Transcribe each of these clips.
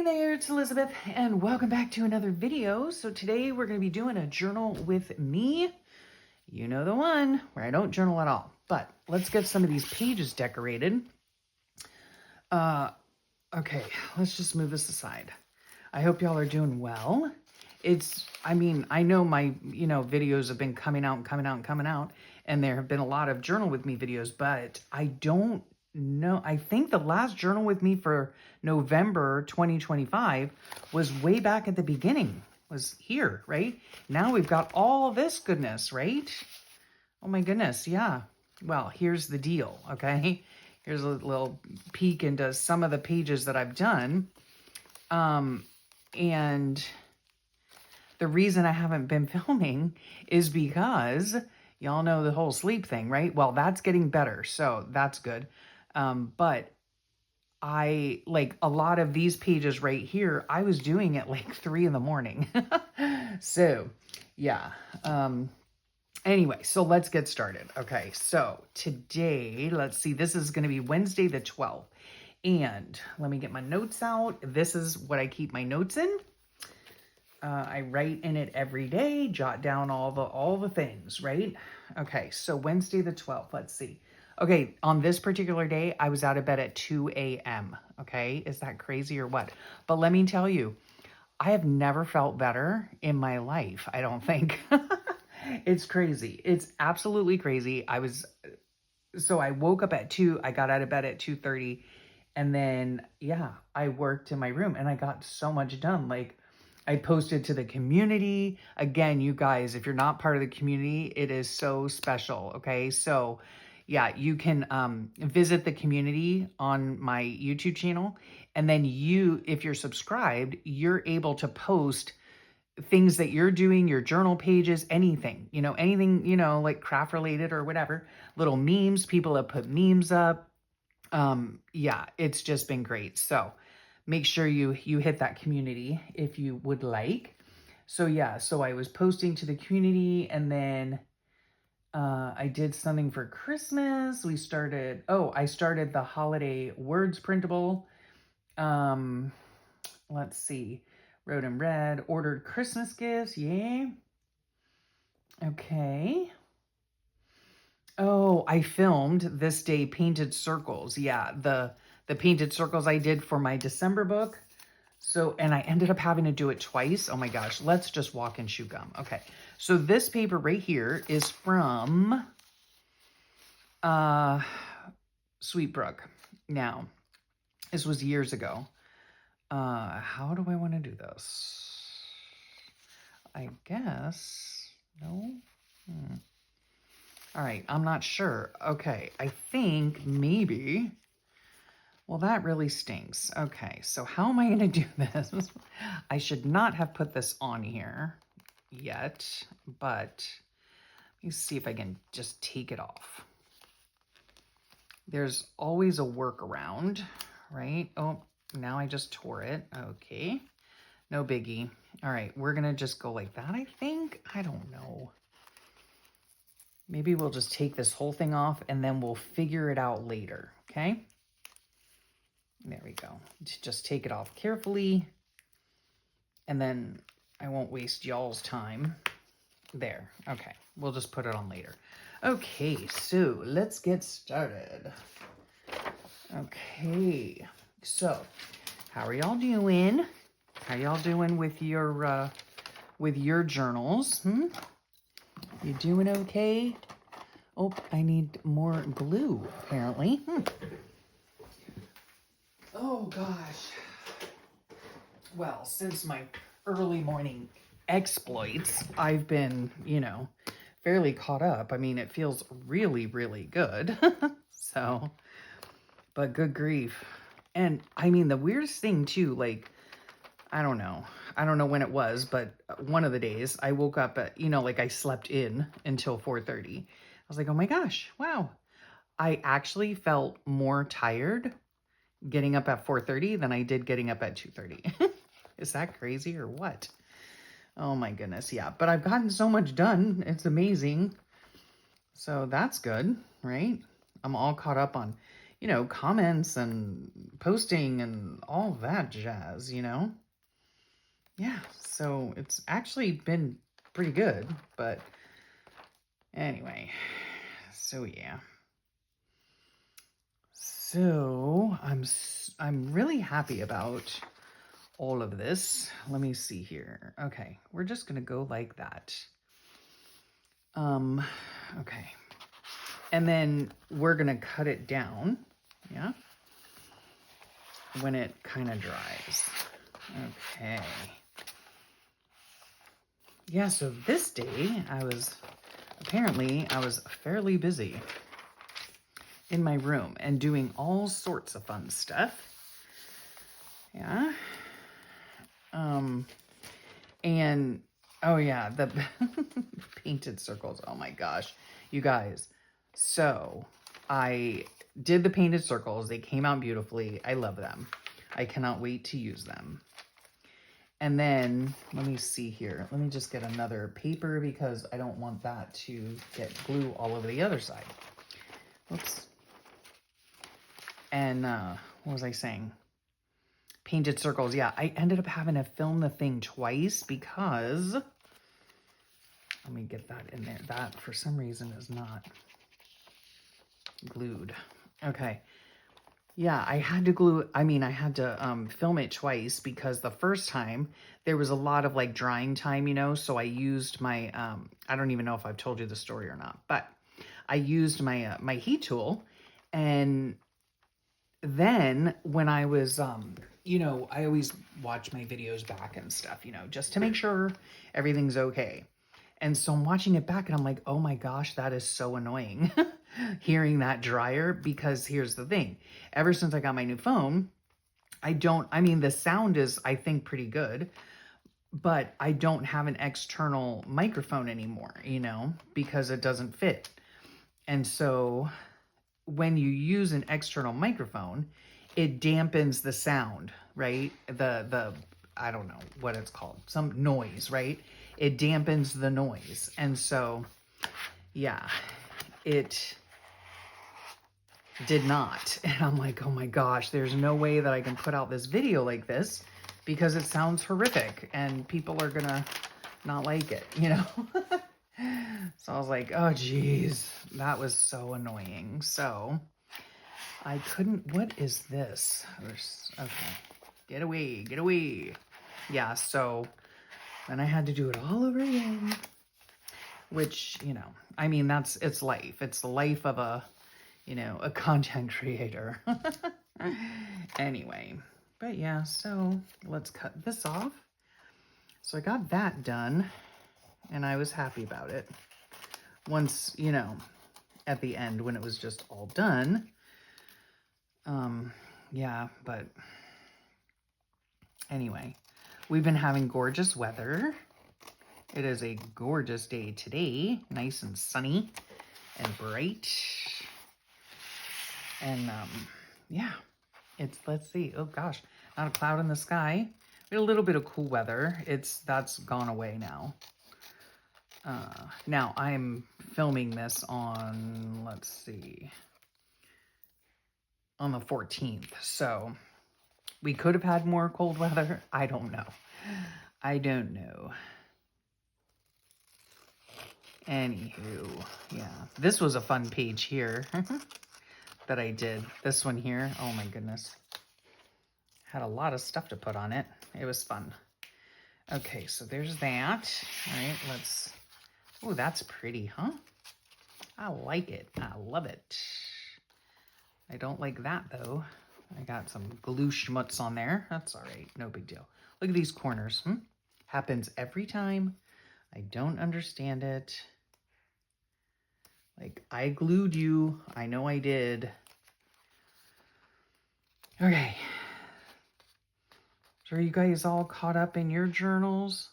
Hey there, it's Elizabeth, and welcome back to another video. So today we're going to be doing a journal with me. You know the one where I don't journal at all. But let's get some of these pages decorated. Okay, let's just move this aside. I hope y'all are doing well. I know my, videos have been coming out, and there have been a lot of journal with me videos, but I don't know. I think the last journal with me for November 2025 was way back at the beginning, was here, right? Now we've got all of this goodness, right? Oh my goodness, yeah. Well, here's the deal, okay? Here's a little peek into some of the pages that I've done. And the reason I haven't been filming is because y'all know the whole sleep thing, right? Well, that's getting better, so that's good. But I, like, a lot of these pages right here, I was doing it like 3 in the morning. So, yeah. Anyway, so let's get started. Okay, so today, let's see, this is going to be Wednesday the 12th. And let me get my notes out. This is what I keep my notes in. I write in it every day, jot down all the things, right? Okay, so Wednesday the 12th, let's see. Okay, on this particular day, I was out of bed at 2 a.m. Okay, is that crazy or what? But let me tell you, I have never felt better in my life, I don't think. It's crazy. It's absolutely crazy. So I woke up at 2, I got out of bed at 2:30, and then, yeah, I worked in my room and I got so much done. Like, I posted to the community. Again, you guys, if you're not part of the community, it is so special, okay? So, yeah, you can visit the community on my YouTube channel, and then if you're subscribed, you're able to post things that you're doing, your journal pages, anything, like craft related or whatever, little memes. People have put memes up. Yeah, it's just been great. So make sure you hit that community if you would like. So yeah, so I was posting to the community, and then I did something for Christmas. I started the holiday words printable. Let's see. Wrote in red, ordered Christmas gifts. Yay. Okay. Oh, I filmed this day painted circles. Yeah, the painted circles I did for my December book. So, and I ended up having to do it twice. Oh my gosh, let's just walk and chew gum. Okay, so this paper right here is from Sweet Brook. Now, this was years ago. How do I want to do this? I guess, no? All right, I'm not sure. Okay, I think maybe, well, that really stinks. Okay, so how am I going to do this? I should not have put this on here yet, but let me see if I can just take it off. There's always a workaround, right? Oh, now I just tore it. Okay, no biggie. All right, we're going to just go like that, I think. I don't know. Maybe we'll just take this whole thing off and then we'll figure it out later, okay? There we go. Just take it off carefully, and then I won't waste y'all's time. There, okay. We'll just put it on later. Okay, so let's get started. Okay, so how are y'all doing? How y'all doing with your journals? You doing okay? Oh, I need more glue, apparently. Oh, gosh. Well, since my early morning exploits, I've been, fairly caught up. I mean, it feels really, really good. So, but good grief. And, I mean, the weirdest thing, too, like, I don't know when it was, but one of the days I woke up at, like I slept in until 4:30. I was like, oh my gosh, wow. I actually felt more tired getting up at 4:30 than I did getting up at 2:30. Is that crazy or what? Oh my goodness, yeah. But I've gotten so much done. It's amazing. So that's good, right? I'm all caught up on, you know, comments and posting and all that jazz, you know? Yeah, so it's actually been pretty good, but anyway, so yeah. So I'm really happy about all of this. Let me see here. Okay, we're just gonna go like that. Okay. And then we're gonna cut it down, yeah, when it kind of dries. Okay. Yeah, so this day I was fairly busy in my room and doing all sorts of fun stuff. Yeah. And oh yeah, the painted circles. Oh my gosh, you guys. So I did the painted circles. They came out beautifully. I love them. I cannot wait to use them. And then let me see here. Let me just get another paper because I don't want that to get glue all over the other side. Oops. And what was I saying? Painted circles. Yeah, I ended up having to film the thing twice because, let me get that in there. That for some reason is not glued. Okay. Yeah, I had to film it twice because the first time there was a lot of like drying time, you know, so I used my, I don't even know if I've told you the story or not, but I used my, my heat tool. And then when I was, you know, I always watch my videos back and stuff, you know, just to make sure everything's okay. And so I'm watching it back and I'm like, oh my gosh, that is so annoying hearing that dryer, because here's the thing. Ever since I got my new phone, the sound is, I think, pretty good, but I don't have an external microphone anymore, you know, because it doesn't fit. And so when you use an external microphone, it dampens the sound, right? I don't know what it's called, some noise, right? It dampens the noise. And so, yeah, it did not. And I'm like, oh my gosh, there's no way that I can put out this video like this because it sounds horrific and people are gonna not like it, you know? So I was like, oh geez, that was so annoying. So I couldn't, what is this? Okay, get away, get away. Yeah, so then I had to do it all over again, which, you know, I mean, it's life. It's the life of a, you know, a content creator. Anyway, but yeah, so let's cut this off. So I got that done and I was happy about it. Once, you know, at the end when it was just all done. Yeah, but anyway, we've been having gorgeous weather. It is a gorgeous day today, nice and sunny and bright. And yeah, let's see. Oh gosh, not a cloud in the sky. We had a little bit of cool weather. That's gone away now. Now I'm filming this on, let's see, on the 14th. So we could have had more cold weather. I don't know. I don't know. Anywho, yeah, this was a fun page here that I did. This one here, oh my goodness. Had a lot of stuff to put on it. It was fun. Okay, so there's that. All right, let's, oh, that's pretty, huh? I like it. I love it. I don't like that though. I got some glue schmutz on there. That's all right. No big deal. Look at these corners. Happens every time. I don't understand it. Like, I glued you. I know I did. Okay. So are you guys all caught up in your journals?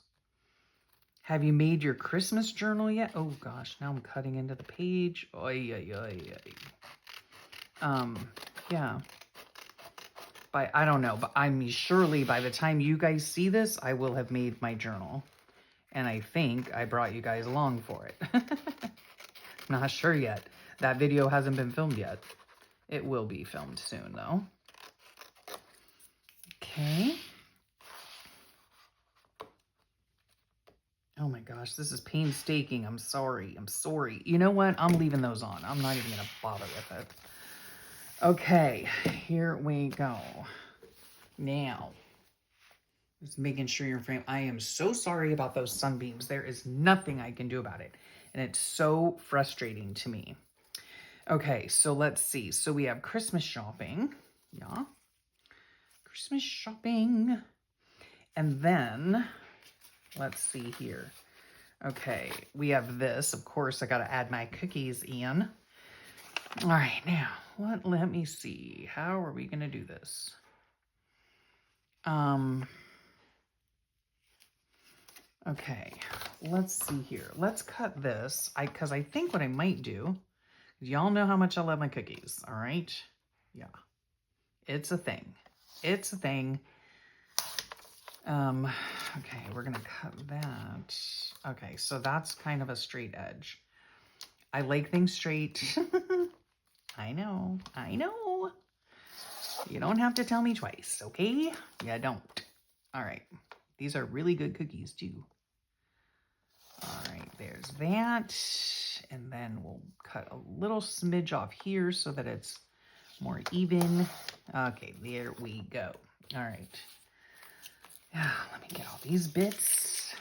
Have you made your Christmas journal yet? Oh gosh, now I'm cutting into the page. Oy, oy, oy, oy. Yeah. I don't know, but surely by the time you guys see this, I will have made my journal. And I think I brought you guys along for it. Not sure yet. That video hasn't been filmed yet. It will be filmed soon, though. Okay. Oh my gosh, this is painstaking. I'm sorry. I'm sorry. You know what? I'm leaving those on. I'm not even going to bother with it. Okay, here we go. Now, just making sure you're framed. I am so sorry about those sunbeams. There is nothing I can do about it. And it's so frustrating to me. Okay, so let's see. So we have Christmas shopping. Yeah. Christmas shopping. And then, let's see here. Okay, we have this. Of course, I got to add my cookies in. All right, now, let me see. How are we going to do this? Okay, let's see here. Let's cut this. Because I think what I might do, y'all know how much I love my cookies, all right? Yeah, it's a thing. It's a thing. Okay, we're gonna cut that. Okay, so that's kind of a straight edge. I like things straight. I know. You don't have to tell me twice, okay? Yeah, don't. All right, these are really good cookies too. All right, there's that. And then we'll cut a little smidge off here so that it's more even. Okay, there we go. All right. Let me get all these bits.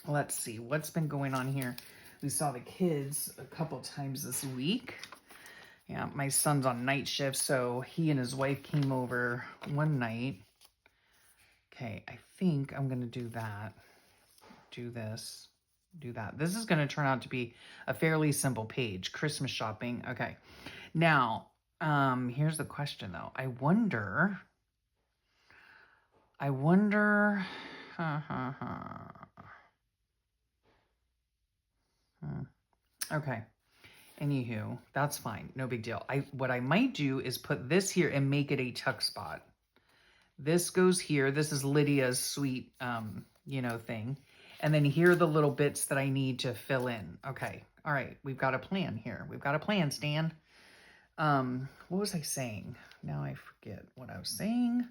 Let's see what's been going on here. We saw the kids a couple times this week. Yeah, my son's on night shift, so he and his wife came over one night. Okay, I think I'm going to do that. Do this. Do that. This is going to turn out to be a fairly simple page. Christmas shopping. Okay. Now, here's the question, though. I wonder... Okay. Anywho, that's fine. No big deal. What I might do is put this here and make it a tuck spot. This goes here. This is Lydia's sweet, thing. And then here are the little bits that I need to fill in. Okay. All right. We've got a plan here. We've got a plan, Stan. What was I saying? Now I forget what I was saying.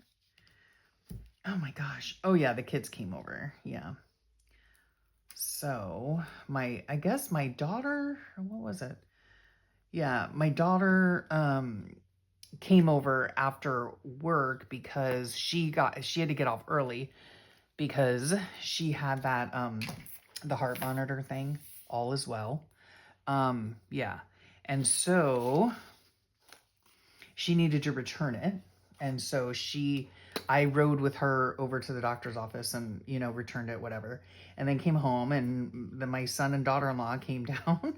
Oh my gosh. Oh yeah, the kids came over. Yeah. So I guess my daughter, what was it? Yeah, my daughter came over after work because she had to get off early because she had that the heart monitor thing. All is well. Yeah. And so she needed to return it. And so I rode with her over to the doctor's office and, returned it, whatever. And then came home and then my son and daughter-in-law came down.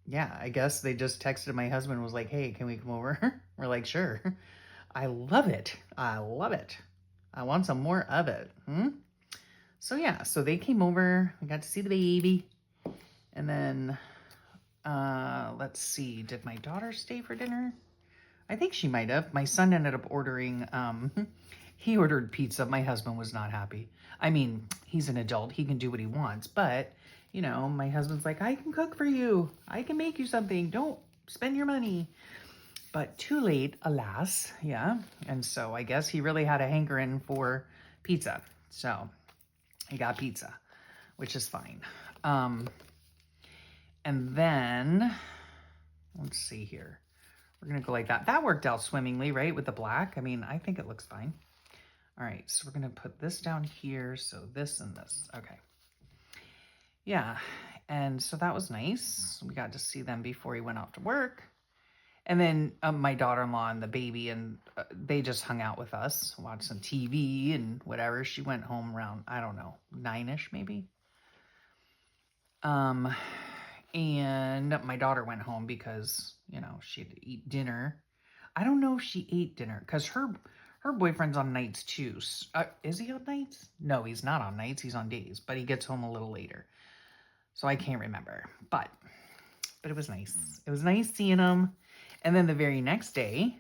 Yeah, I guess they just texted my husband and was like, hey, can we come over? We're like, sure. I love it. I love it. I want some more of it. So yeah, so they came over. We got to see the baby. And then, let's see. Did my daughter stay for dinner? I think she might have. My son ended up ordering, he ordered pizza. My husband was not happy. I mean, he's an adult. He can do what he wants. But, my husband's like, I can cook for you. I can make you something. Don't spend your money. But too late, alas. Yeah. And so I guess he really had a hankering for pizza. So he got pizza, which is fine. And then, let's see here. We're going to go like that. That worked out swimmingly, right? With the black. I mean, I think it looks fine. All right. So we're going to put this down here. So this and this. Okay. Yeah. And so that was nice. We got to see them before he went off to work. And then my daughter-in-law and the baby, and they just hung out with us, watched some TV and whatever. She went home around, I don't know, 9-ish maybe. And my daughter went home because, she had to eat dinner. I don't know if she ate dinner because her boyfriend's on nights too. Is he on nights? No, he's not on nights. He's on days, but he gets home a little later. So I can't remember, but it was nice. It was nice seeing him. And then the very next day,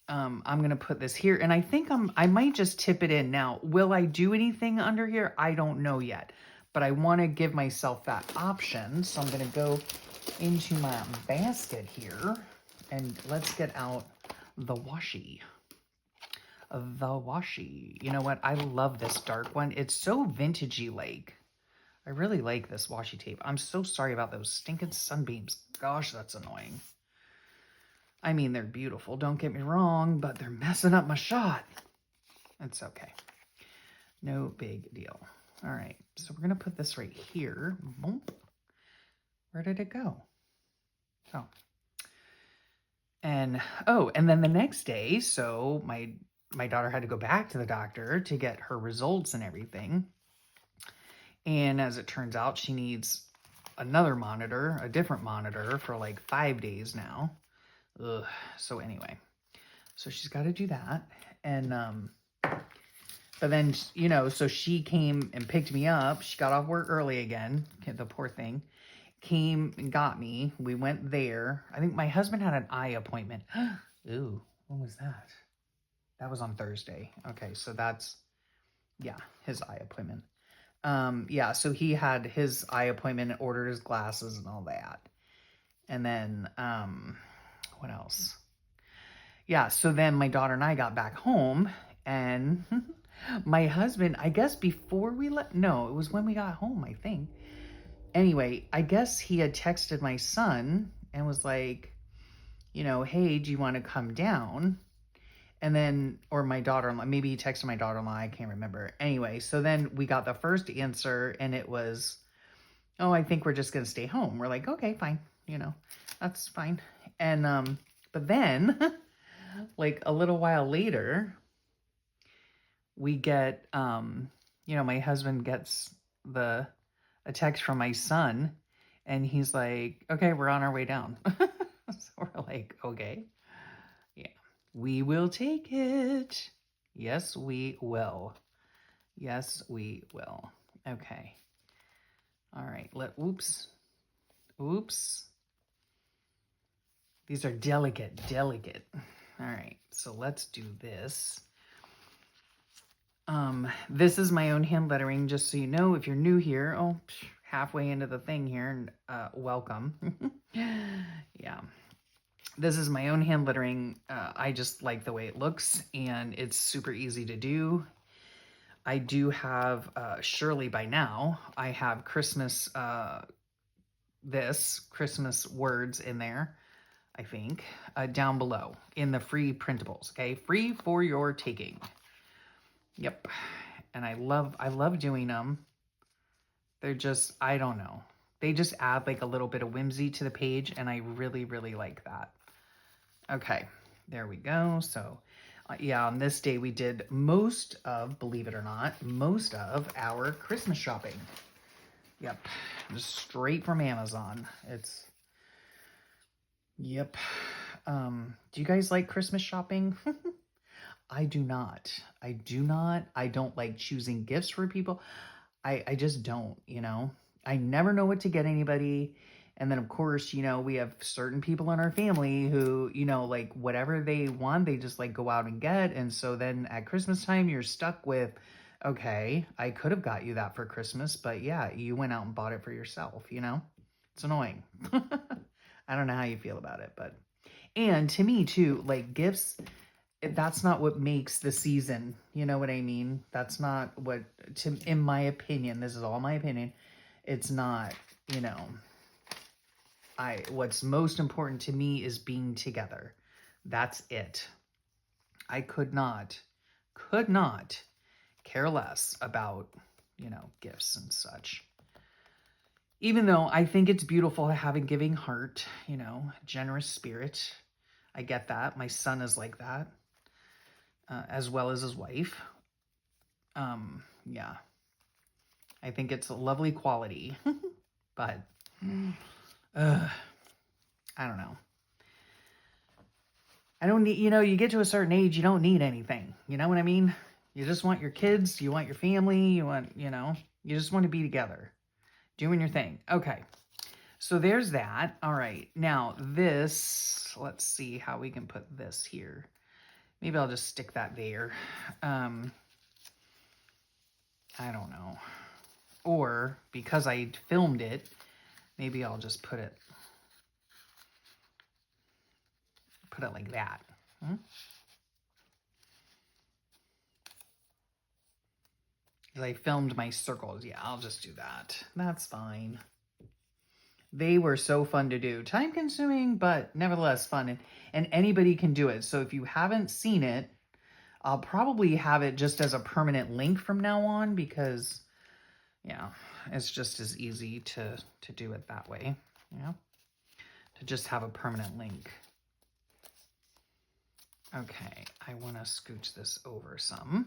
I'm going to put this here. And I think I might just tip it in. Now, will I do anything under here? I don't know yet. But I want to give myself that option. So I'm going to go into my basket here, and let's get out the washi. The washi. You know what? I love this dark one. It's so vintagey like. I really like this washi tape. I'm so sorry about those stinking sunbeams. Gosh, that's annoying. I mean, they're beautiful, don't get me wrong, but they're messing up my shot. It's okay. No big deal. All right, so we're going to put this right here. Boom. Where did it go? Oh. And, oh, and then the next day, so my daughter had to go back to the doctor to get her results and everything. And as it turns out, she needs another monitor, a different monitor for like 5 days now. Ugh. So anyway, so she's got to do that. And, but then, you know, so she came and picked me up. She got off work early again. The poor thing. Came and got me. We went there. I think my husband had an eye appointment. Ooh, when was that? That was on Thursday. Okay, so that's, yeah, his eye appointment. Yeah, so he had his eye appointment and ordered his glasses and all that. And then, what else? Yeah, so then my daughter and I got back home, and my husband, I guess before we no, it was when we got home, I think. Anyway, I guess he had texted my son and was like, you know, hey, do you want to come down? And then, or my daughter-in-law, maybe he texted my daughter-in-law, I can't remember. Anyway, so then we got the first answer, and it was, oh, I think we're just going to stay home. We're like, okay, fine, you know, that's fine. And, but then, like a little while later, we get, you know, my husband gets a text from my son, and he's like, okay, we're on our way down. So we're like, okay. We will take it. Yes, we will. Yes, we will. Okay. All right. Oops. These are delicate. All right. So let's do this. This is my own hand lettering, just so you know, if you're new here. Oh, halfway into the thing here. Welcome. Yeah. This is my own hand lettering. I just like the way it looks, and it's super easy to do. I do have, surely by now, I have Christmas, Christmas words in there, I think, down below in the free printables, okay? Free for your taking. Yep. And I love doing them. They're just, I don't know. They just add like a little bit of whimsy to the page, and I really, really like that. Okay, there we go. So, yeah, on this day we did most of, believe it or not, most of our Christmas shopping. Yep, just straight from Amazon. Yep. Do you guys like Christmas shopping? I do not. I don't like choosing gifts for people. I just don't, you know. I never know what to get anybody. And then, of course, you know, we have certain people in our family who, you know, like whatever they want, they just like go out and get. And so then at Christmas time, you're stuck with, okay, I could have got you that for Christmas, but yeah, you went out and bought it for yourself, you know? It's annoying. I don't know how you feel about it, but, and to me too, like gifts, that's not what makes the season. You know what I mean? That's not what, in my opinion, this is all my opinion. It's not, you know, what's most important to me is being together. That's it. I could not care less about, you know, gifts and such. Even though I think it's beautiful to have a giving heart, you know, generous spirit. I get that. My son is like that, as well as his wife. Yeah. I think it's a lovely quality, but I don't know. I don't need, you know, you get to a certain age, you don't need anything. You know what I mean? You just want your kids, you want your family, you want, you know, you just want to be together, doing your thing. Okay. So there's that. All right. Now this, let's see how we can put this here. Maybe I'll just stick that there. I don't know. Or because I filmed it, maybe I'll just put it put it like that. Hmm? I filmed my circles. Yeah, I'll just do that. That's fine. They were so fun to do. Time consuming, but nevertheless fun. And anybody can do it. So if you haven't seen it, I'll probably have it just as a permanent link from now on because, yeah, it's just as easy to do it that way. Yeah, to just have a permanent link. Okay, I want to scooch this over some.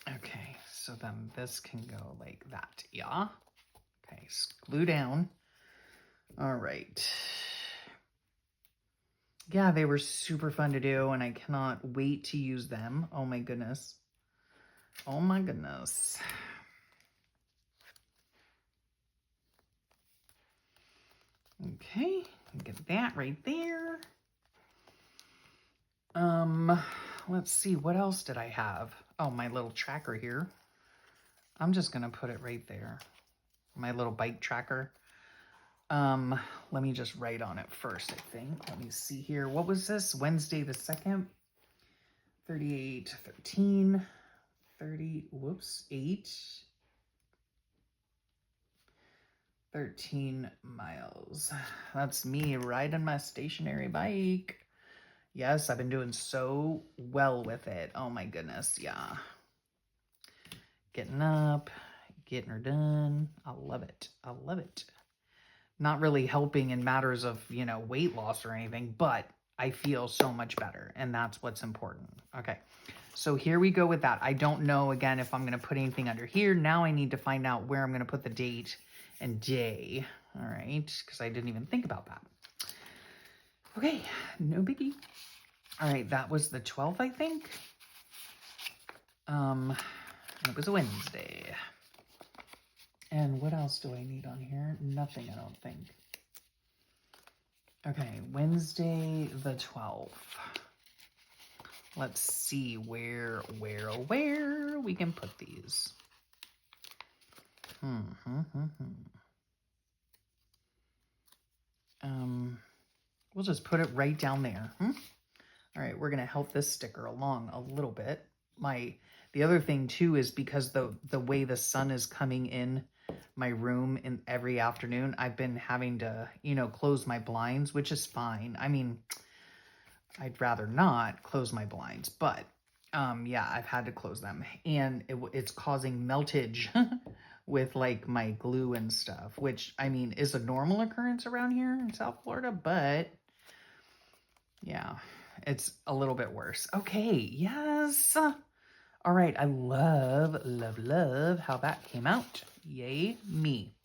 Okay, so then this can go like that, yeah? Okay, glue down. All right. Yeah, they were super fun to do, and I cannot wait to use them. Oh my goodness. Oh my goodness. Okay, get that right there. Let's see, what else did I have? Oh, my little tracker here. I'm just gonna put it right there. My little bike tracker. Let me just write on it first, I think. Let me see here. What was this? Wednesday the 2nd. 38, 13, 30, whoops, 8. 13 miles. That's me riding my stationary bike. Yes, I've been doing so well with it. Oh my goodness, yeah. Getting up, getting her done. I love it. I love it. Not really helping in matters of, you know, weight loss or anything, but I feel so much better, and that's what's important. Okay, so here we go with that. I don't know, again, if I'm going to put anything under here. Now I need to find out where I'm going to put the date and day. All right, because I didn't even think about that. Okay, no biggie. All right, that was the 12th, I think. It was a Wednesday. And what else do I need on here? Nothing, I don't think. Okay, Wednesday the 12th. Let's see where we can put these. We'll just put it right down there. All right, we're gonna help this sticker along a little bit. The other thing too is because the way the sun is coming in my room in every afternoon, I've been having to, you know, close my blinds, which is fine. I mean, I'd rather not close my blinds, but yeah, I've had to close them, and it's causing meltage with like my glue and stuff, which I mean is a normal occurrence around here in South Florida, but yeah, it's a little bit worse. Okay, yes. All right, I love how that came out. Yay, me.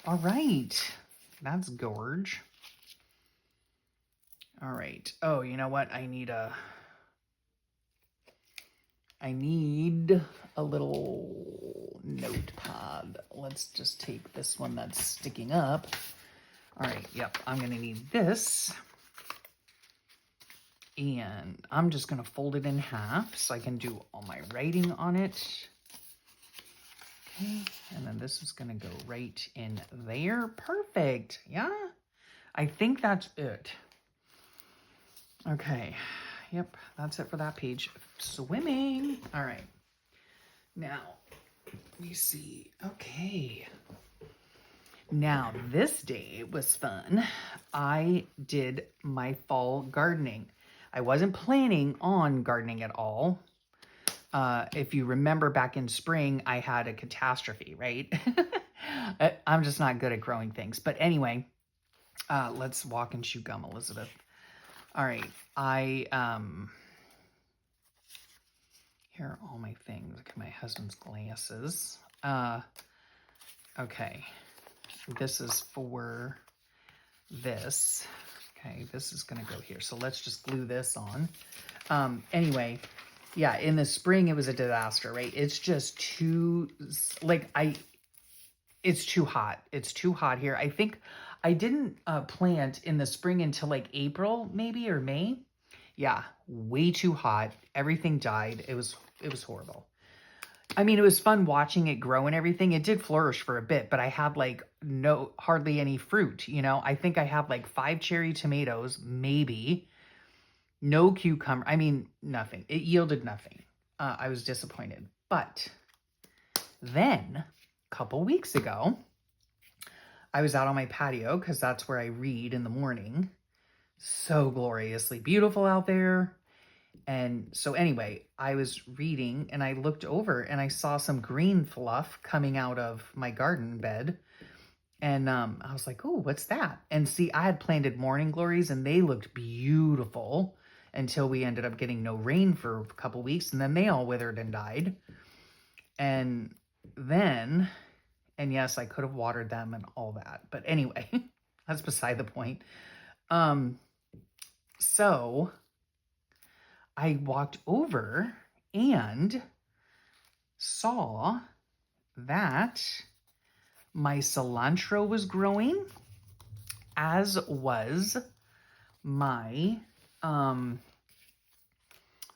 All right, that's gorge. All right. Oh, you know what? I need a little notepad. Let's just take this one that's sticking up. All right, yep, I'm gonna need this. And I'm just gonna fold it in half so I can do all my writing on it. Okay, and then this is gonna go right in there. Perfect, yeah? I think that's it. Okay, yep, that's it for that page. Swimming, all right. Now, let me see, okay. Now, this day was fun. I did my fall gardening. I wasn't planning on gardening at all. If you remember back in spring, I had a catastrophe, right? I'm just not good at growing things. But anyway, let's walk and chew gum, Elizabeth. All right, here are all my things. Look at my husband's glasses. Okay, this is for this. Okay, this is gonna go here. So let's just glue this on. Anyway, yeah, in the spring it was a disaster, right? It's just too, like, it's too hot. It's too hot here. I think I didn't plant in the spring until like April maybe, or May. Yeah, way too hot. Everything died. It was horrible. I mean, it was fun watching it grow and everything. It did flourish for a bit, but I had like hardly any fruit, you know. I think I have like 5 cherry tomatoes, maybe. No cucumber. I mean, nothing. It yielded nothing. I was disappointed. But then, a couple weeks ago, I was out on my patio because that's where I read in the morning. So gloriously beautiful out there. And so anyway, I was reading and I looked over and I saw some green fluff coming out of my garden bed. And I was like, oh, what's that? And see, I had planted morning glories and they looked beautiful until we ended up getting no rain for a couple weeks. And then they all withered and died. And then, and yes, I could have watered them and all that. But anyway, that's beside the point. So I walked over and saw that my cilantro was growing, as was my,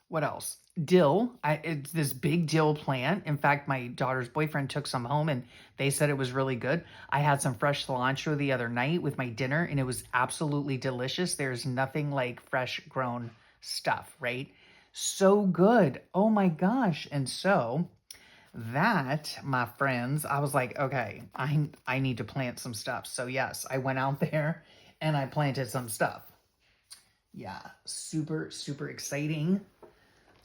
what else? Dill. It's this big dill plant. In fact, my daughter's boyfriend took some home and they said it was really good. I had some fresh cilantro the other night with my dinner and it was absolutely delicious. There's nothing like fresh grown stuff, right? So good. Oh my gosh. And so that, my friends, I was like, okay, I need to plant some stuff. So yes, I went out there and I planted some stuff. Yeah, super, super exciting.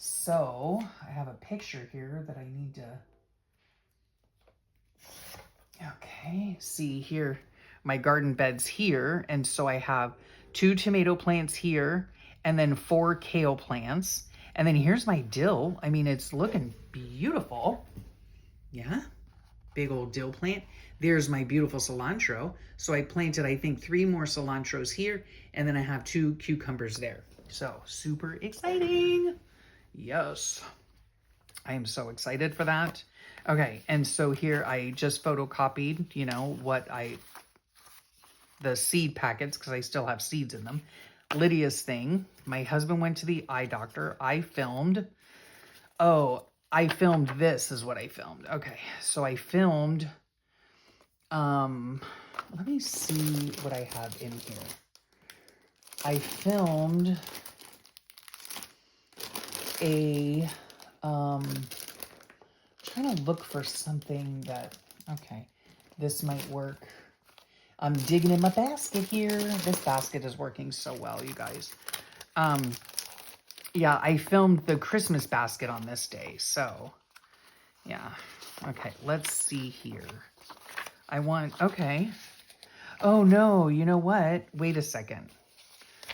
So I have a picture here that I need to, okay, see here, my garden bed's here. And so I have 2 tomato plants here and then 4 kale plants. And then here's my dill. I mean, it's looking beautiful. Yeah, big old dill plant. There's my beautiful cilantro. So I planted, I think, 3 more cilantros here. And then I have 2 cucumbers there. So super exciting. Yes, I am so excited for that. Okay, and so here I just photocopied, you know, the seed packets, because I still have seeds in them. Lydia's thing. My husband went to the eye doctor. I filmed this is what I filmed. Okay, so I filmed, let me see what I have in here. I filmed trying to look for something that, okay, this might work. I'm digging in my basket here. This basket is working so well, you guys. Yeah, I filmed the Christmas basket on this day, so yeah. Okay, let's see here. Okay. Oh no, you know what? Wait a second.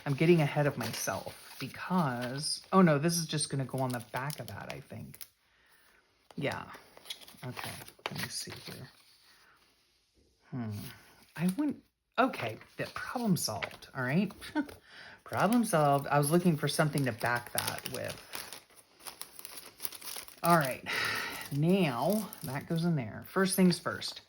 I'm getting ahead of myself because, oh no, this is just going to go on the back of that, I think. Yeah. Okay, let me see here. Okay, that problem solved, all right? Problem solved. I was looking for something to back that with. All right, now that goes in there. First things first,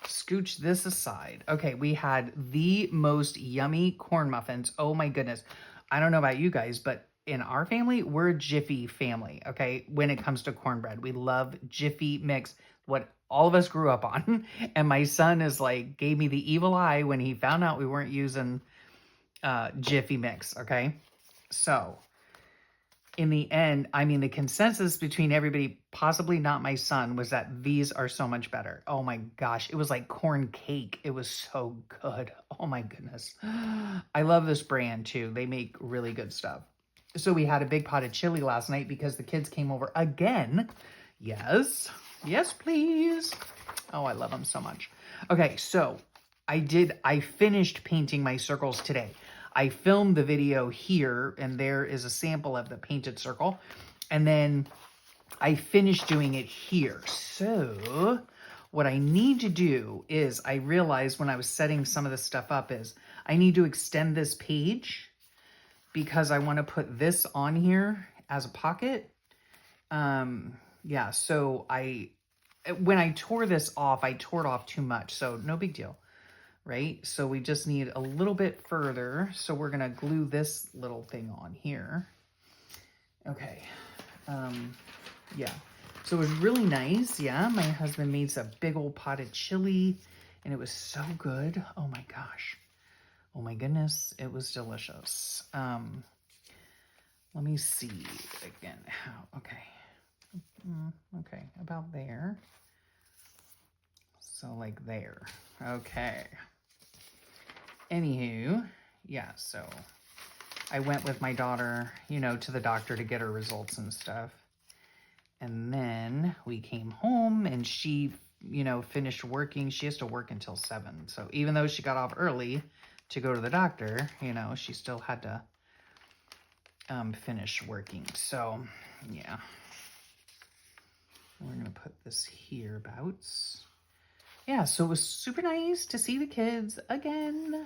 scooch this aside. Okay, we had the most yummy corn muffins. Oh my goodness. I don't know about you guys, but in our family, we're a Jiffy family, okay? When it comes to cornbread, we love Jiffy mix, what all of us grew up on. And my son is like, gave me the evil eye when he found out we weren't using Jiffy mix, okay? So in the end, I mean, the consensus between everybody, possibly not my son, was that these are so much better. Oh my gosh, it was like corn cake. It was so good. Oh my goodness. I love this brand too. They make really good stuff. So we had a big pot of chili last night because the kids came over again. Yes. Yes, please. Oh, I love them so much. Okay, so I finished painting my circles today. I filmed the video here, and there is a sample of the painted circle. And then I finished doing it here. So what I need to do is, I realized when I was setting some of this stuff up is, I need to extend this page because I want to put this on here as a pocket. Yeah, so when I tore this off, I tore it off too much, so no big deal. Right? So we just need a little bit further. So we're going to glue this little thing on here. Okay. Yeah. So it was really nice. Yeah, my husband made some big old pot of chili, and it was so good. Oh my gosh. Oh my goodness, it was delicious. Let me see again. How? Okay. Okay, about there. So like there. Okay. Anywho, yeah, so I went with my daughter, you know, to the doctor to get her results and stuff. And then we came home and she, you know, finished working. She has to work until 7. So even though she got off early to go to the doctor, you know, she still had to finish working. So, yeah. We're going to put this here abouts. Yeah, so it was super nice to see the kids again.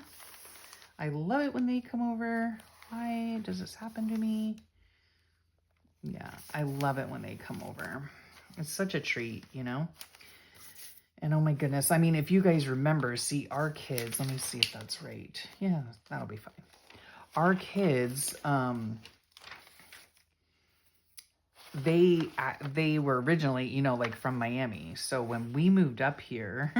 I love it when they come over. Why does this happen to me? Yeah, I love it when they come over. It's such a treat, you know? And oh my goodness, I mean, if you guys remember, see, our kids, let me see if that's right. Yeah, that'll be fine. Our kids, they were originally, you know, like from Miami. So when we moved up here,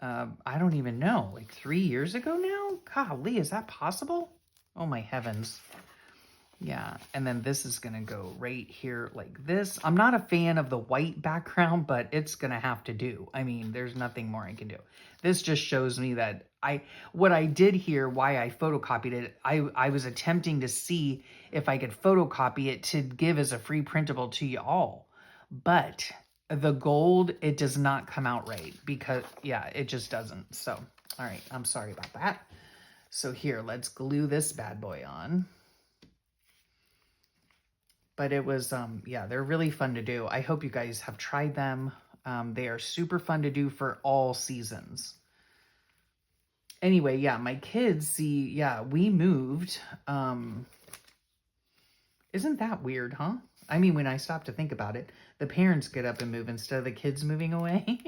I don't even know, like 3 years ago now? Golly, is that possible? Oh my heavens. Yeah, and then this is going to go right here like this. I'm not a fan of the white background, but it's going to have to do. I mean, there's nothing more I can do. This just shows me that what I did here, why I photocopied it, I was attempting to see if I could photocopy it to give as a free printable to you all. But the gold, it does not come out right because, yeah, it just doesn't. So, all right, I'm sorry about that. So here, let's glue this bad boy on. But it was, yeah, they're really fun to do. I hope you guys have tried them. They are super fun to do for all seasons. Anyway, yeah, my kids, see, yeah, we moved. Isn't that weird, huh? I mean, when I stop to think about it, the parents get up and move instead of the kids moving away.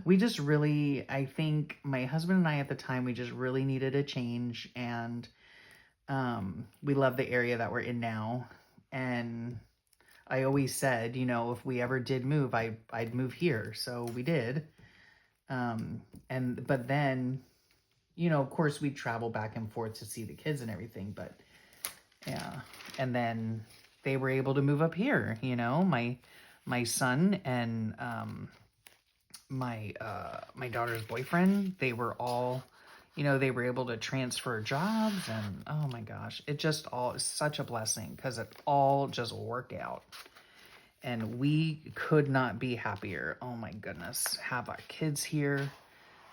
We just really, I think my husband and I at the time, we just really needed a change. And we love the area that we're in now. And I always said, you know, if we ever did move, I'd move here. So we did. But then, you know, of course we'd travel back and forth to see the kids and everything, but yeah. And then they were able to move up here, you know, my son and, my daughter's boyfriend, they were all, you know, they were able to transfer jobs, and oh my gosh, it just all is such a blessing because it all just worked out. And we could not be happier. Oh my goodness, have our kids here.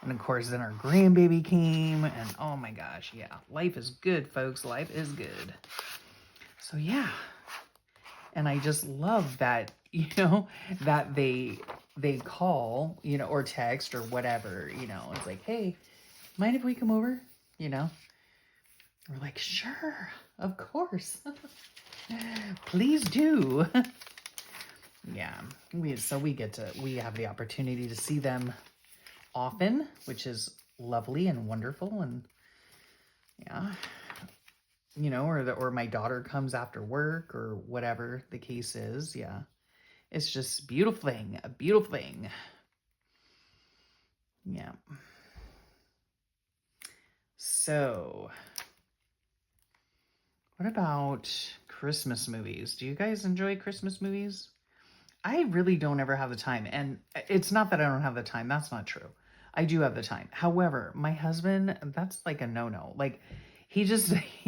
And of course, then our grandbaby came, and oh my gosh, yeah, life is good, folks. Life is good. So yeah, and I just love that, you know, that they call, you know, or text or whatever, you know. It's like, hey, mind if we come over? You know, we're like, sure, of course. Please do. Yeah, we have the opportunity to see them often, which is lovely and wonderful. And yeah, you know, or my daughter comes after work or whatever the case is. Yeah, it's just a beautiful thing. Yeah. So, what about Christmas movies? Do you guys enjoy Christmas movies? I really don't ever have the time. And it's not that I don't have the time. That's not true. I do have the time. However, my husband, that's like a no-no. Like, he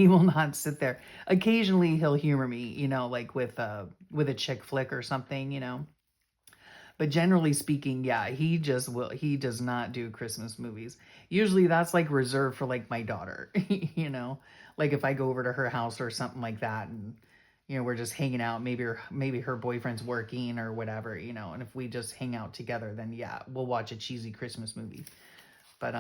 will not sit there. Occasionally he'll humor me, you know, like with a chick flick or something, you know. But generally speaking, yeah, he does not do Christmas movies. Usually that's like reserved for like my daughter, you know, like if I go over to her house or something like that, and, you know, we're just hanging out, maybe her boyfriend's working or whatever, you know, and if we just hang out together, then yeah, we'll watch a cheesy Christmas movie. But,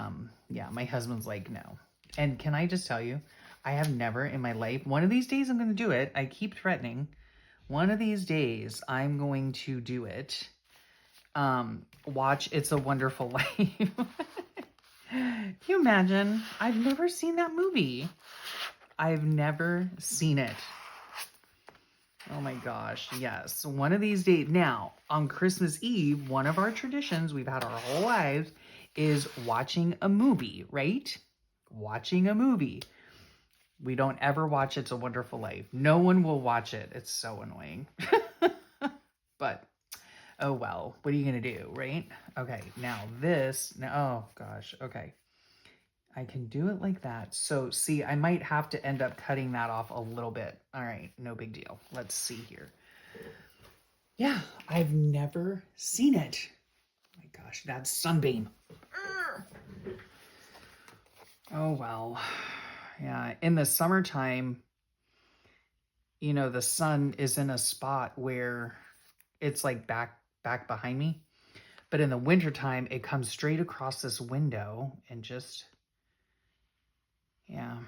yeah, my husband's like, no. And can I just tell you, I have never in my life, one of these days I'm going to do it. I keep threatening. One of these days I'm going to do it. Watch It's a Wonderful Life. Can you imagine? I've never seen that movie. I've never seen it. Oh my gosh, yes. One of these days. Now, on Christmas Eve, one of our traditions we've had our whole lives is watching a movie, right? Watching a movie. We don't ever watch It's a Wonderful Life. No one will watch it. It's so annoying. But, oh well. What are you going to do, right? Okay, now this. Now, oh gosh, okay. I can do it like that. So, see, I might have to end up cutting that off a little bit. All right, no big deal. Let's see here. Yeah, I've never seen it. Oh my gosh, that's Sunbeam. Oh, well. Yeah, in the summertime, you know, the sun is in a spot where it's like back behind me. But in the wintertime, it comes straight across this window and just, yeah.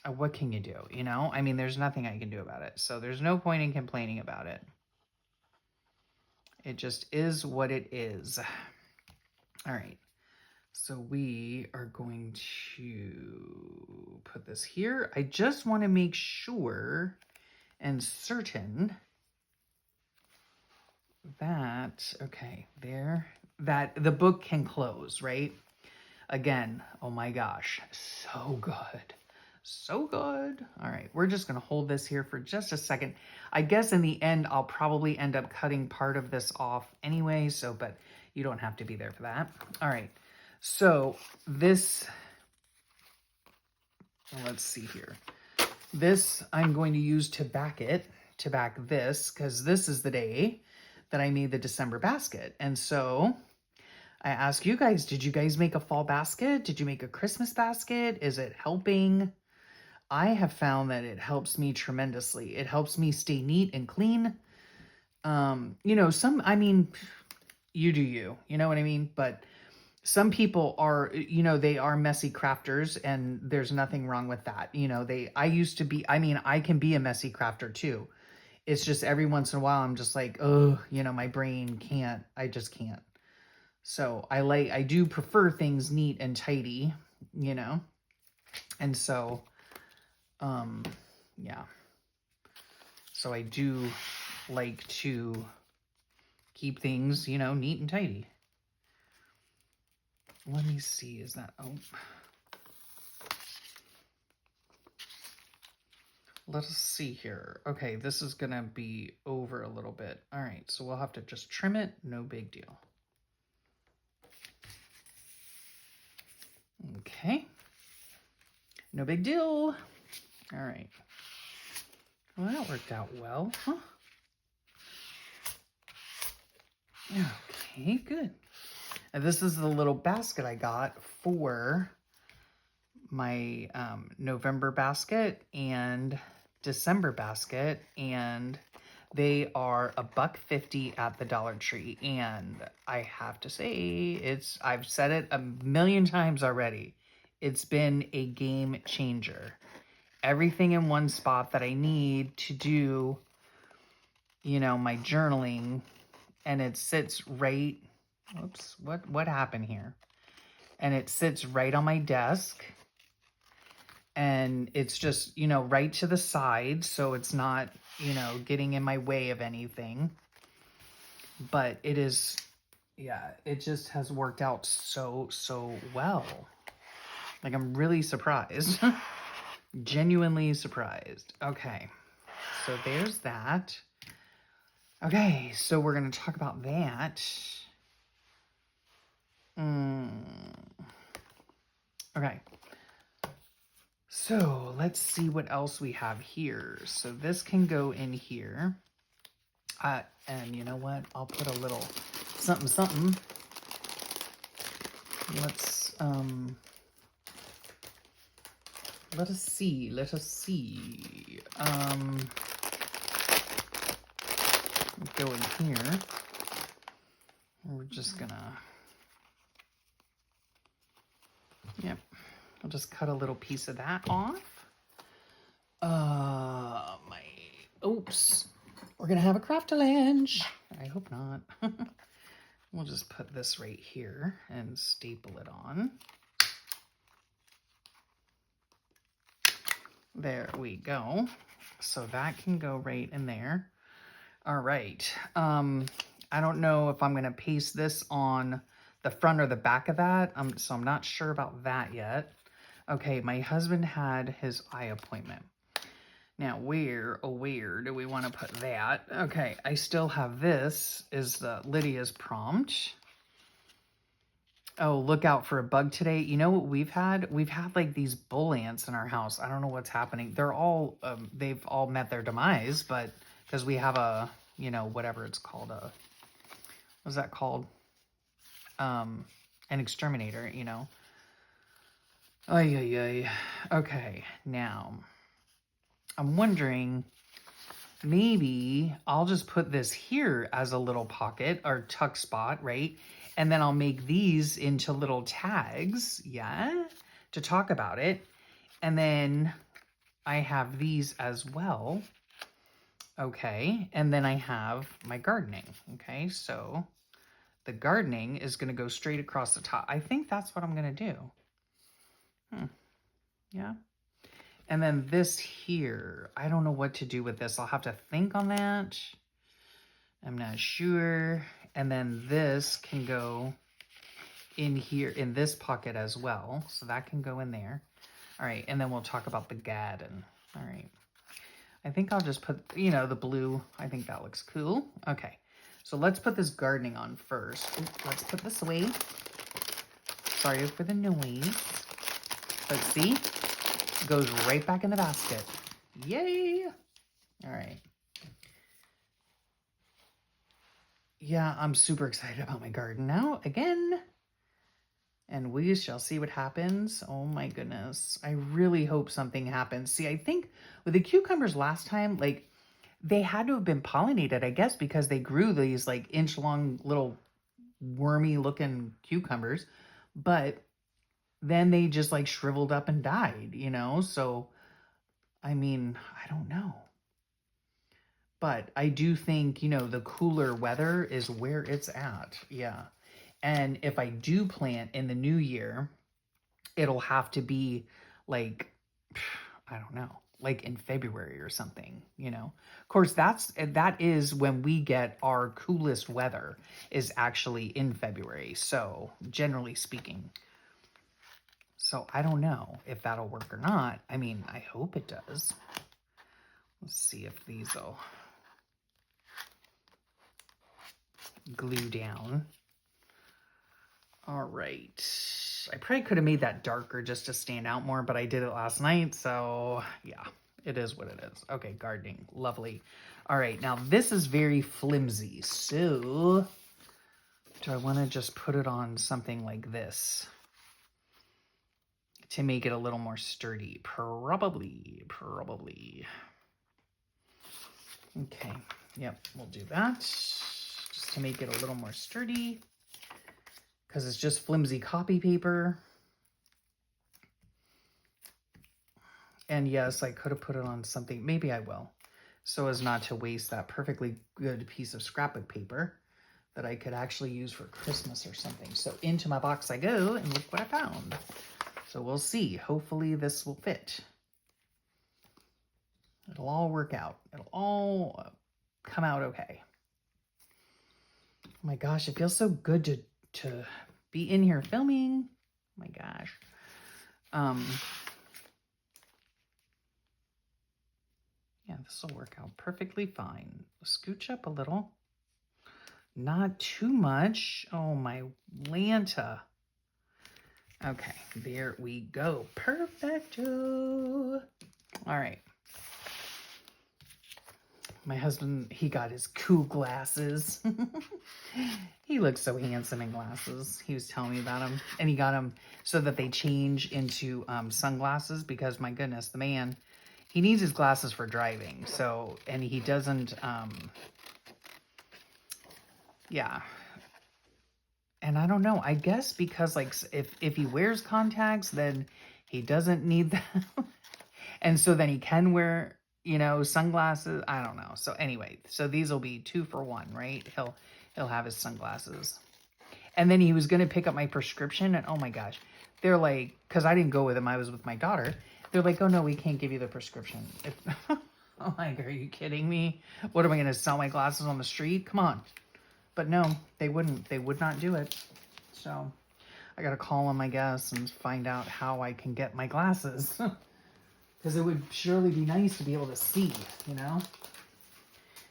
What can you do? You know, I mean, there's nothing I can do about it. So there's no point in complaining about it. It just is what it is. All right. So we are going to put this here. I just want to make sure and certain that, okay, there, that the book can close, right? Again, oh my gosh, so good. So good. All right, we're just going to hold this here for just a second. I guess in the end, I'll probably end up cutting part of this off anyway, so, but you don't have to be there for that. All right, so this, let's see here. This I'm going to use to back it, to back this, because this is the day that I made the December basket. And so I ask you guys, did you guys make a fall basket? Did you make a Christmas basket? Is it helping? I have found that it helps me tremendously. It helps me stay neat and clean. You know, I mean, you do you know what I mean? But some people are, you know, they are messy crafters, and there's nothing wrong with that. You know, I used to be, I mean, I can be a messy crafter too. It's just every once in a while, I'm just like, oh, you know, my brain can't, I just can't. So I do prefer things neat and tidy, you know? And so, yeah. So I do like to keep things, you know, neat and tidy. Let me see, is that, oh. Let us see here. Okay, this is gonna be over a little bit. All right, so we'll have to just trim it, no big deal. Okay. No big deal. All right. Well, that worked out well, huh? Okay, good. And this is the little basket I got for my November basket and December basket, and they are $1.50 at the Dollar Tree. And I have to say, I've said it a million times already. It's been a game changer. Everything in one spot that I need to do, you know, my journaling, and it sits right, whoops, what happened here? And it sits right on my desk, and it's just, you know, right to the side, so it's not, you know, getting in my way of anything. But it is, yeah, it just has worked out so well. Like, I'm really surprised. Genuinely surprised. Okay, so there's that. Okay, so we're going to talk about that. Okay. So let's see what else we have here. So this can go in here. And you know what? I'll put a little something. Let us see. Go in here. We're just gonna, yep. I'll just cut a little piece of that off. Oops. We're gonna have a craft-a-lange. I hope not. We'll just put this right here and staple it on. There we go. So that can go right in there. All right. I don't know if I'm going to paste this on the front or the back of that. So I'm not sure about that yet. Okay, my husband had his eye appointment. Now, where do we want to put that? Okay, I still have this, is the Lydia's prompt. Oh, look out for a bug today. You know what we've had? We've had like these bull ants in our house. I don't know what's happening. They're all, they've all met their demise, but because we have a, you know, whatever it's called, what's that called? An exterminator, you know. Ay, ay, ay. Okay, now, I'm wondering, maybe I'll just put this here as a little pocket or tuck spot, right? And then I'll make these into little tags, yeah, to talk about it. And then I have these as well. Okay, and then I have my gardening. Okay, so the gardening is going to go straight across the top. I think that's what I'm going to do. Yeah. And then this here, I don't know what to do with this. I'll have to think on that. I'm not sure. And then this can go in here in this pocket as well. So that can go in there. All right. And then we'll talk about the garden. All right. I think I'll just put, you know, the blue. I think that looks cool. Okay. So let's put this gardening on first. Ooh, let's put this away. Sorry for the noise. Let's see. Goes right back in the basket. Yay. All right. Yeah, I'm super excited about my garden now again. And we shall see what happens. Oh my goodness. I really hope something happens. See, I think with the cucumbers last time, like they had to have been pollinated, I guess, because they grew these like inch long little wormy looking cucumbers. But then they just like shriveled up and died, you know? So, I mean, I don't know. But I do think, you know, the cooler weather is where it's at. Yeah. And if I do plant in the new year, it'll have to be like, I don't know, like in February or something, you know. Of course, that is when we get our coolest weather, is actually in February. So generally speaking. So I don't know if that'll work or not. I mean, I hope it does. Let's see if these will glue down. All right. I probably could have made that darker just to stand out more, but I did it last night. So yeah, it is what it is. Okay, gardening. Lovely. All right. Now this is very flimsy. So do I want to just put it on something like this to make it a little more sturdy? Probably. Okay. Yep. We'll do that just to make it a little more sturdy, because it's just flimsy copy paper. And yes, I could have put it on something. Maybe I will, so as not to waste that perfectly good piece of scrapbook paper that I could actually use for Christmas or something. So into my box I go, and look what I found. So we'll see. Hopefully this will fit. It'll all work out. It'll all come out okay. Oh my gosh, it feels so good to be in here filming. Oh my gosh. Yeah, this will work out perfectly fine. Scooch up a little. Not too much. Oh my Lanta. Okay, there we go. Perfecto. All right. My husband, he got his cool glasses. He looks so handsome in glasses. He was telling me about them. And he got them so that they change into sunglasses, because my goodness, the man, he needs his glasses for driving. So, and he doesn't, yeah. And I don't know, I guess because like if he wears contacts, then he doesn't need them. And so then he can wear, you know, sunglasses. I don't know. So anyway, so these will be 2 for 1, right? He'll have his sunglasses. And then he was going to pick up my prescription, and oh my gosh, they're like, because I didn't go with him, I was with my daughter. They're like, oh no, we can't give you the prescription. I'm like, are you kidding me? What am I going to sell my glasses on the street? Come on. But no, they wouldn't. They would not do it. So I got to call them, I guess, and find out how I can get my glasses. Because it would surely be nice to be able to see, you know?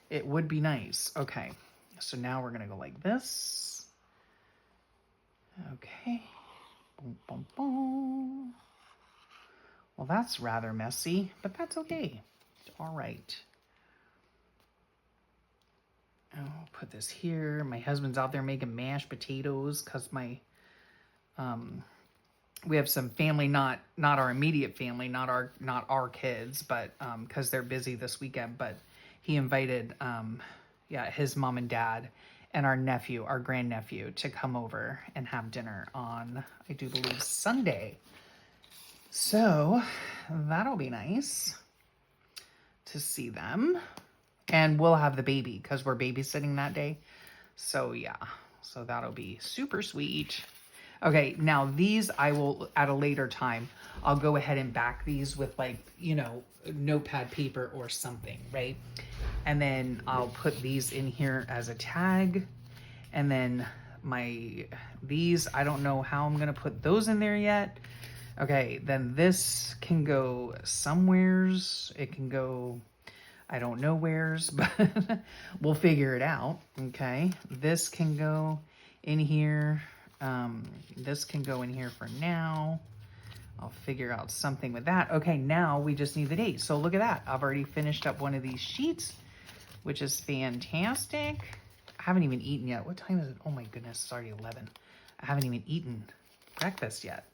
It would be nice. Okay. So now we're going to go like this. Okay. Boom, boom, boom. Well, that's rather messy, but that's okay. It's all right. I'll put this here. My husband's out there making mashed potatoes because we have some family, not our immediate family, not our kids, but because they're busy this weekend. But he invited, his mom and dad and our nephew, our grandnephew, to come over and have dinner on, I do believe, Sunday. So that'll be nice to see them. And we'll have the baby because we're babysitting that day. So yeah, so that'll be super sweet. Okay, now these I will, at a later time, I'll go ahead and back these with like, you know, notepad paper or something, right? And then I'll put these in here as a tag. And then these, I don't know how I'm gonna put those in there yet. Okay, then this can go somewheres. It can go, I don't know where's, but we'll figure it out, okay? This can go in here. This can go in here for now. I'll figure out something with that. Okay, now we just need the date. So look at that. I've already finished up one of these sheets, which is fantastic. I haven't even eaten yet. What time is it? Oh my goodness, it's already 11. I haven't even eaten breakfast yet.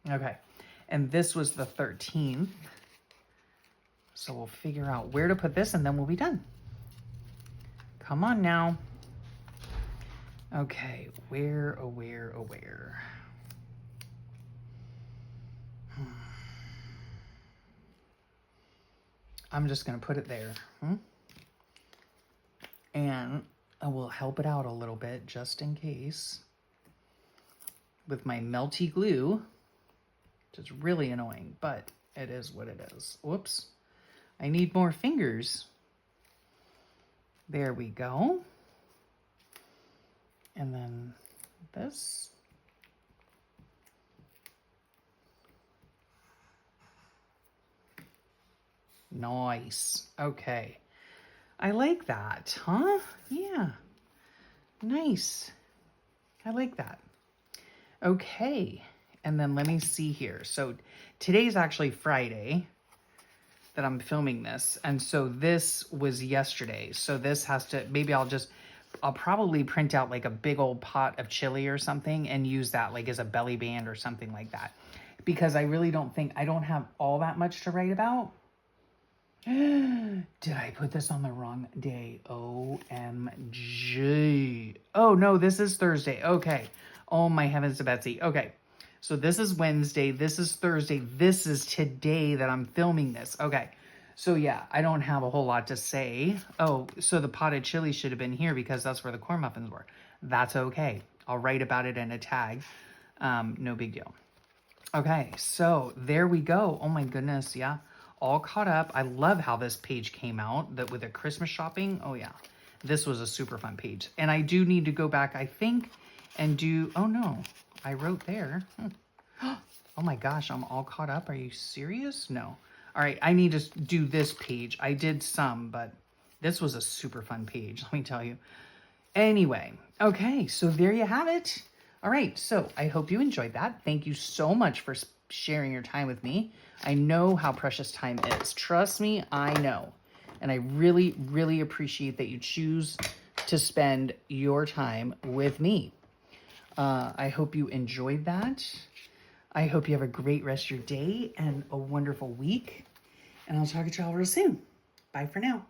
Okay, and this was the 13th. So we'll figure out where to put this and then we'll be done. Come on now. Okay, where? I'm just gonna put it there. And I will help it out a little bit just in case with my melty glue, which is really annoying, but it is what it is. Whoops. I need more fingers. There we go. And then this. Nice. Okay. I like that, huh? Yeah. Nice. I like that. Okay. And then let me see here. So today's actually Friday that I'm filming this. And so this was yesterday. So this has to, maybe I'll probably print out like a big old pot of chili or something and use that like as a belly band or something like that. Because I really don't think, I don't have all that much to write about. Did I put this on the wrong day? OMG. Oh no, this is Thursday. Okay. Oh my heavens to Betsy. Okay. So this is Wednesday. This is Thursday. This is today that I'm filming this. Okay. So yeah, I don't have a whole lot to say. Oh, so the potted chili should have been here because that's where the corn muffins were. That's okay. I'll write about it in a tag. No big deal. Okay, so there we go. Oh my goodness, yeah. All caught up. I love how this page came out with the Christmas shopping. Oh yeah, this was a super fun page. And I do need to go back, I think, and do, oh no, I wrote there. Oh my gosh, I'm all caught up. Are you serious? No. All right, I need to do this page. I did some, but this was a super fun page, let me tell you. Anyway, okay, so there you have it. All right, so I hope you enjoyed that. Thank you so much for sharing your time with me. I know how precious time is. Trust me, I know. And I really, really appreciate that you choose to spend your time with me. I hope you enjoyed that. I hope you have a great rest of your day and a wonderful week. And I'll talk to y'all real soon. Bye for now.